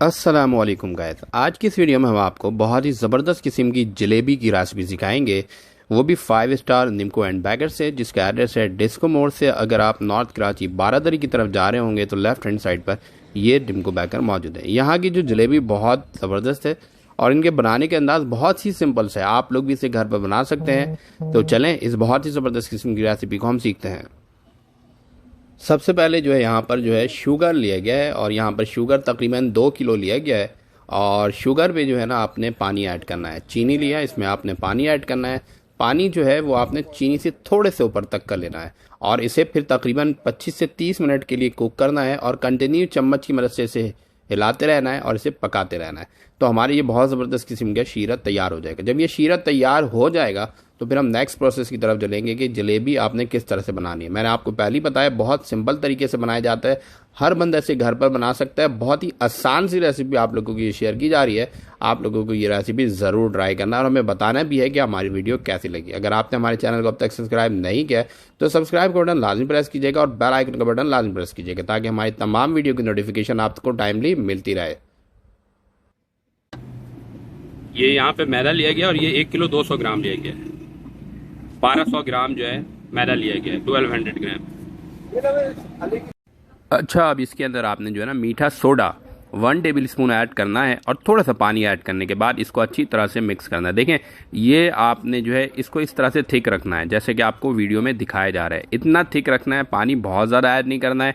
अस्सलामुअलैकुम गाइस, आज की इस वीडियो में हम आपको बहुत ही ज़बरदस्त किस्म की जलेबी की रेसिपी सिखाएंगे, वो भी 5 स्टार निम्को एंड बैगर से, जिसका एड्रेस है डिस्को मोड़ से। अगर आप नॉर्थ कराची बारादरी की तरफ जा रहे होंगे तो लेफ्ट हैंड साइड पर ये निम्को बैगर मौजूद है। यहाँ की जो जलेबी बहुत ज़बरदस्त है और इनके बनाने के अंदाज बहुत ही सिंपल से, आप लोग भी इसे घर पर बना सकते हैं। तो चलें इस बहुत ही ज़बरदस्त किस्म की रेसिपी को हम सीखते हैं। सबसे पहले जो है यहाँ पर जो है शुगर लिया गया है और यहाँ पर शुगर तकरीबन 2 किलो लिया गया है। और शुगर पे जो है ना आपने पानी ऐड करना है। चीनी लिया, इसमें आपने पानी ऐड करना है। पानी जो है वो आपने चीनी से थोड़े से ऊपर तक कर लेना है और इसे फिर तकरीबन 25 से 30 मिनट के लिए कुक करना है और कंटिन्यू चम्मच की मदद से इसे हिलाते रहना है और इसे पकाते रहना है। तो हमारी ये बहुत ज़बरदस्त किस्म का शीरा तैयार हो जाएगा। जब ये शीरा तैयार हो जाएगा तो फिर हम नेक्स्ट प्रोसेस की तरफ चलेंगे कि जलेबी आपने किस तरह से बनानी है। मैंने आपको पहले ही बताया, बहुत सिंपल तरीके से बनाया जाता है, हर बंदा इसे घर पर बना सकता है। बहुत ही आसान सी रेसिपी आप लोगों को ये शेयर की जा रही है। आप लोगों को ये रेसिपी ज़रूर ट्राई करना और हमें बताना भी है कि हमारी वीडियो कैसी लगी। अगर आपने हमारे चैनल को अब तक सब्सक्राइब नहीं किया तो सब्सक्राइब का बटन लाजमी प्रेस कीजिएगा और बेल आइकन का बटन लाजमी प्रेस कीजिएगा ताकि हमारी तमाम वीडियो की नोटिफिकेशन आपको टाइमली मिलती रहे। ये यहाँ पे मैदा लिया गया और ये 1 किलो 200 ग्राम लिया गया है। 1200 ग्राम जो है मैदा लिया गया है, 1200 ग्राम। अच्छा, अब इसके अंदर आपने जो है ना मीठा सोडा 1 टेबल स्पून ऐड करना है और थोड़ा सा पानी ऐड करने के बाद इसको अच्छी तरह से मिक्स करना है। देखें, ये आपने जो है इसको इस तरह से थिक रखना है जैसे कि आपको वीडियो में दिखाया जा रहा है। इतना थिक रखना है, पानी बहुत ज़्यादा ऐड नहीं करना है।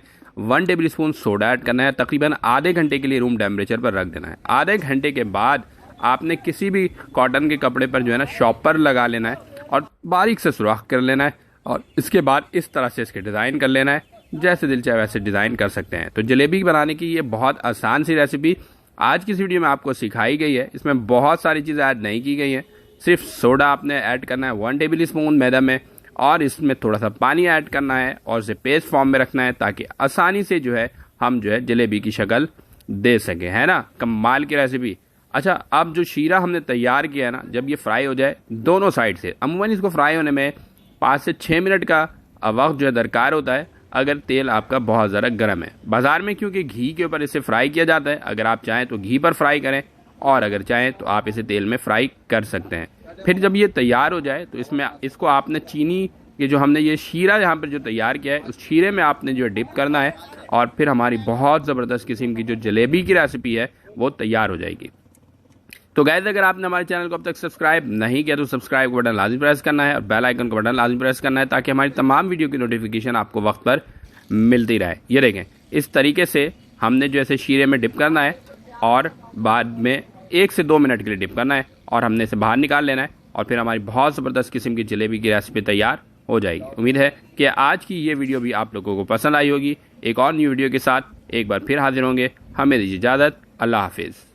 1 टेबल स्पून सोडा ऐड करना है। तकरीबन आधे घंटे के लिए रूम टेम्परेचर पर रख देना है। आधे घंटे के बाद आपने किसी भी कॉटन के कपड़े पर जो है ना शॉपर लगा लेना है और बारीक से सुराख कर लेना है और इसके बाद इस तरह से इसके डिज़ाइन कर लेना है। जैसे दिल चाहे वैसे डिज़ाइन कर सकते हैं। तो जलेबी बनाने की ये बहुत आसान सी रेसिपी आज की इस वीडियो में आपको सिखाई गई है। इसमें बहुत सारी चीज़ें ऐड नहीं की गई हैं। सिर्फ सोडा आपने ऐड करना है 1 टेबल स्पून मैदा में और इसमें थोड़ा सा पानी ऐड करना है और इसे पेस्ट फॉर्म में रखना है ताकि आसानी से जो है हम जो है जलेबी की शक्ल दे सकें। है ना, कमाल की रेसिपी। अच्छा, अब जो शीरा हमने तैयार किया है ना, जब ये फ्राई हो जाए दोनों साइड से, अमूमन इसको फ्राई होने में 5 से 6 मिनट का वक्त जो है दरकार होता है अगर तेल आपका बहुत ज़्यादा गर्म है। बाज़ार में क्योंकि घी के ऊपर इसे फ्राई किया जाता है, अगर आप चाहें तो घी पर फ्राई करें और अगर चाहें तो आप इसे तेल में फ्राई कर सकते हैं। फिर जब ये तैयार हो जाए तो इसको आपने चीनी के जो हमने ये शीरा यहाँ पर जो तैयार किया है उस शीरे में आपने जो डिप करना है और फिर हमारी बहुत ज़बरदस्त किस्म की जो जलेबी की रेसिपी है वो तैयार हो जाएगी। तो गाइस, अगर आपने हमारे चैनल को अब तक सब्सक्राइब नहीं किया तो सब्सक्राइब का बटन लाजमी प्रेस करना है और बेल आइकन का बटन लाजमी प्रेस करना है ताकि हमारी तमाम वीडियो की नोटिफिकेशन आपको वक्त पर मिलती रहे। ये देखें, इस तरीके से हमने जो ऐसे शीरे में डिप करना है और बाद में 1 से 2 मिनट के लिए डिप करना है और हमने इसे बाहर निकाल लेना है और फिर हमारी बहुत ज़बरदस्त किस्म की जलेबी की रेसिपी तैयार हो जाएगी। उम्मीद है कि आज की ये वीडियो भी आप लोगों को पसंद आई होगी। एक और न्यू वीडियो के साथ एक बार फिर हाजिर होंगे। हमें दीजिए इजाज़त। अल्लाह हाफिज़।